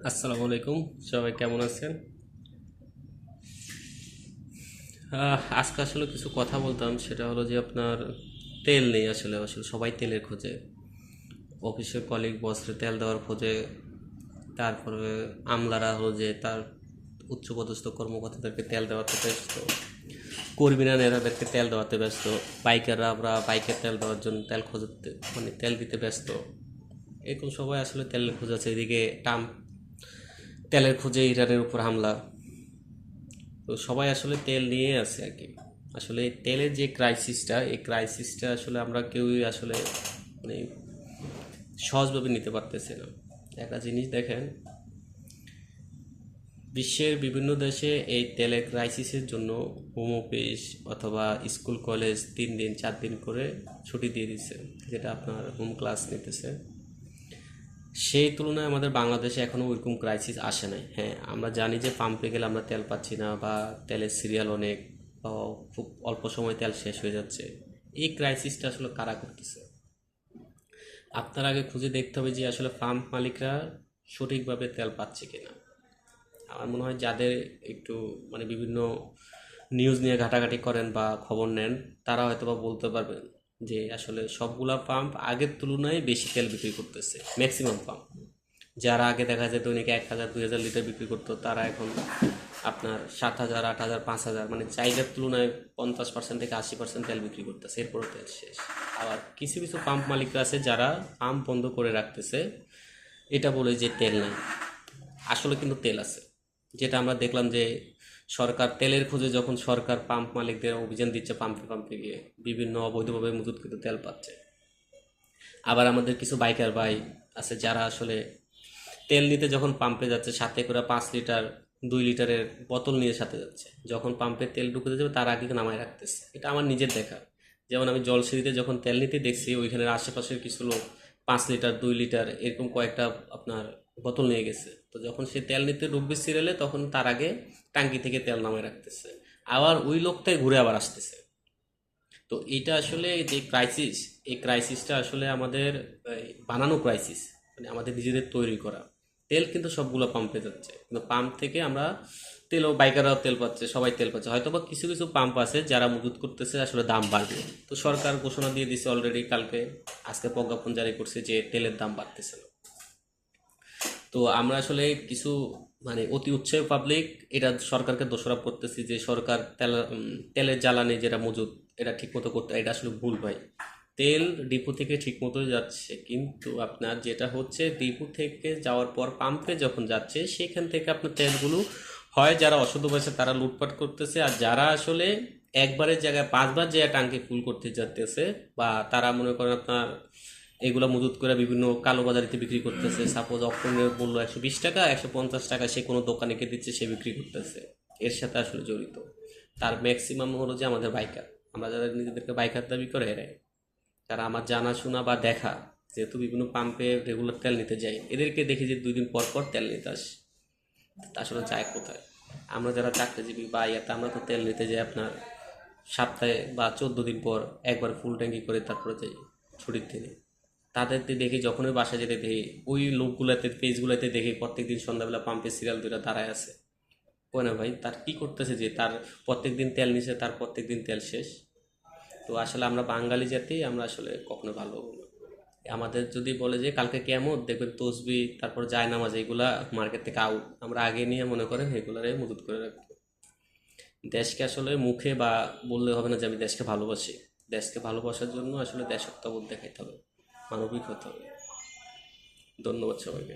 আসসালামু আলাইকুম। সবাই কেমন আছেন? আজকে আসলে কিছু কথা বলতাম, সেটা হলো যে আপনার তেল নেই। আসলে আসলে সবাই তেলের খোঁজে, অফিসের কলিগ বসরে তেল দেওয়ার খোঁজে। তারপরে আমলারা হলো যে তার উচ্চপদস্থ কর্মকর্তাদেরকে তেল দেওয়াতে ব্যস্ত, কর্মীরা নেতাদেরকে তেল দেওয়াতে ব্যস্ত, বাইকাররা আমরা বাইকের তেল দেওয়ার জন্য তেল খোঁজাতে মানে তেল দিতে ব্যস্ত। এরকম সবাই আসলে তেলের খোঁজ আছে। এদিকে ট্রাম্প তেলের খোঁজে ইরানের উপর হামলা। তো সবাই আসলে তেল নিয়ে আছে আর কি। আসলে এই তেলের যে ক্রাইসিসটা, এই ক্রাইসিসটা আসলে আমরা কেউই আসলে মানে সহজভাবে নিতে পারতেছি না। একটা জিনিস দেখেন, বিশ্বের বিভিন্ন দেশে এই তেলের ক্রাইসিসের জন্য হোম অফিস অথবা স্কুল কলেজ 3 দিন 4 দিন করে ছুটি দিয়ে দিচ্ছে, যেটা আপনার হোম ক্লাস নিতেছে। সেই তুলনায় আমাদের বাংলাদেশে এখনও ওইরকম ক্রাইসিস আসে নাই। হ্যাঁ, আমরা জানি যে পাম্পে গেলে আমরা তেল পাচ্ছি না, বা তেলের সিরিয়াল অনেক, বা খুব অল্প সময় তেল শেষ হয়ে যাচ্ছে। এই ক্রাইসিসটা আসলে কারা করতেছে? আপনার আগে খুঁজে দেখতে হবে যে আসলে পাম্প মালিকরা সঠিকভাবে তেল পাচ্ছে কিনা। আমার মনে হয় যাদের একটু বিভিন্ন নিউজ নিয়ে ঘাটাঘাটি করেন বা খবর নেন, তারা হয়তো বা বলতে পারবেন যে আসলে সবগুলা পাম্প আগের তুলনায় বেশি তেল বিক্রি করতেছে, ম্যাক্সিমাম পাম্প। যারা আগে দেখা যায় দৈনিক 1,000 2,000 লিটার বিক্রি করতো, তারা এখন আপনার 7,000 8,000 5,000 চাহিদার তুলনায় 50% থেকে 80% তেল বিক্রি করতেছে, এরপরও তেল শেষ। আবার কিছু কিছু পাম্প মালিকরা আছে যারা পাম্প বন্ধ করে রাখতেছে, এটা বলে যে তেল নেই। আসলে কিন্তু তেল আছে। যেটা আমরা দেখলাম যে সরকার তেলের খোঁজে যখন সরকার পাম্প মালিকদের অভিযান দিচ্ছে, পাম্পে পাম্পে গিয়ে বিভিন্ন অবৈধভাবে মজুতকৃত তেল পাচ্ছে। আবার আমাদের কিছু বাইকার ভাই আছে যারা আসলে তেল নিতে যখন পাম্পে যাচ্ছে, সাথে করে 5 লিটার 2 লিটারের বোতল নিয়ে সাথে যাচ্ছে। যখন পাম্পে তেল ঢুকে যাবে তার আগে নামায় রাখতেছে। এটা আমার নিজের দেখা। যেমন আমি জলসিঁড়িতে যখন তেল নিতে দেখছি, ওইখানের আশেপাশের কিছু লোক 5 লিটার 2 লিটার এরকম কয়েকটা আপনার বোতল নিয়ে গেছে। তো যখন সে তেল নিতে ঢুকবে সিরিয়ালে, তখন তার আগে ট্যাঙ্কি থেকে তেল নামায় রাখতেছে। আবার ওই লোকটাই ঘুরে আবার আসতেছে। তো এটা আসলে যে ক্রাইসিস, এই ক্রাইসিসটা আসলে আমাদের বানানো ক্রাইসিস, আমাদের নিজেদের তৈরি করা। তেল কিন্তু সবগুলো পাম্পে যাচ্ছে, কিন্তু পাম্প থেকে আমরা তেলও, বাইকাররাও তেল পাচ্ছে, সবাই তেল পাচ্ছে। হয়তো বা কিছু কিছু পাম্প আছে যারা মজুত করতেছে আসলে দাম বাড়বে। তো সরকার ঘোষণা দিয়ে দিছে অলরেডি, কালকে আজকে প্রজ্ঞাপন জারি করছে যে তেলের দাম বাড়তেছে না। তো আমরা আসলে কিছু অতি উৎসাহী পাবলিক এটা সরকারকে দোষারোপ করতেছি যে সরকার তেলের জ্বালানি যেটা মজুদ, এটা ঠিকমতো করতে, এটা আসলে ভুল ভাই। তেল ডিপো থেকে ঠিকমতো যাচ্ছে, কিন্তু আপনার যেটা হচ্ছে ডিপো থেকে যাওয়ার পর পাম্পে যখন যাচ্ছে, সেখান থেকে আপনার তেলগুলো হয় যারা অসাধু পয়সা তারা লুটপাট করতেছে, আর যারা আসলে একবারের জায়গায় 5 বার যে ট্যাঙ্কি ফুল করতে যাচ্ছে, বা তারা মনে করেন আপনার এগুলো মজুত করে বিভিন্ন কালোবাজারিতে বিক্রি করতেছে। সাপোজ অক্টোবরের মূল্য 120 টাকা, 150 টাকা সে কোনো দোকানে কে দিচ্ছে, সে বিক্রি করতেছে। এর সাথে আসলে জড়িত তার ম্যাক্সিমাম হলো যে আমাদের বাইকার। আমরা যারা নিজেদেরকে বাইকার দাবি করে, এরাই তারা আমার জানাশোনা বা দেখা, যেহেতু বিভিন্ন পাম্পে রেগুলার তেল নিতে যাই, এদেরকে দেখি যে 2 দিন পর পর তেল নিতে আসে। তা আসলে যায় কোথায়? আমরা যারা চাকরিজীবী বা ইয়াতে, আমরা তো তেল নিতে যাই আপনার সপ্তাহে বা 14 দিন পর একবার ফুল ট্যাঙ্কি করে, তারপরে যাই ছুটির দিনে। তাদেরকে দেখি যখনই বাসায় যেতে দেখি, ওই লোকগুলাতে পেজগুলোতে দেখি প্রত্যেকদিন সন্ধ্যাবেলা পাম্পে সিরিয়াল ধরে দাঁড়ায় আছে। কই না ভাই, তার কি করতেছে যে তার প্রত্যেকদিন তেল নিছে, তার প্রত্যেকদিন তেল শেষ? তো আসলে আমরা বাঙালি জাতি, আমরা আসলে কখনো ভালো হবো না। আমাদের যদি বলে যে কালকে কিয়ামত, দেখবেন তসবি তারপর জায়নামাজ এগুলা মার্কেট থেকে আউট, আমরা আগে নিয়ে মনে করেন এগুলারে মজুত করে রাখবো। দেশকে আসলে মুখে বা বললে হবে না যে আমি দেশকে ভালোবাসি। দেশকে ভালোবাসার জন্য আসলে দেশত্ববোধ দেখাইতে হবে, মানবিক হতে হবে। ধন্যবাদ সবাইকে।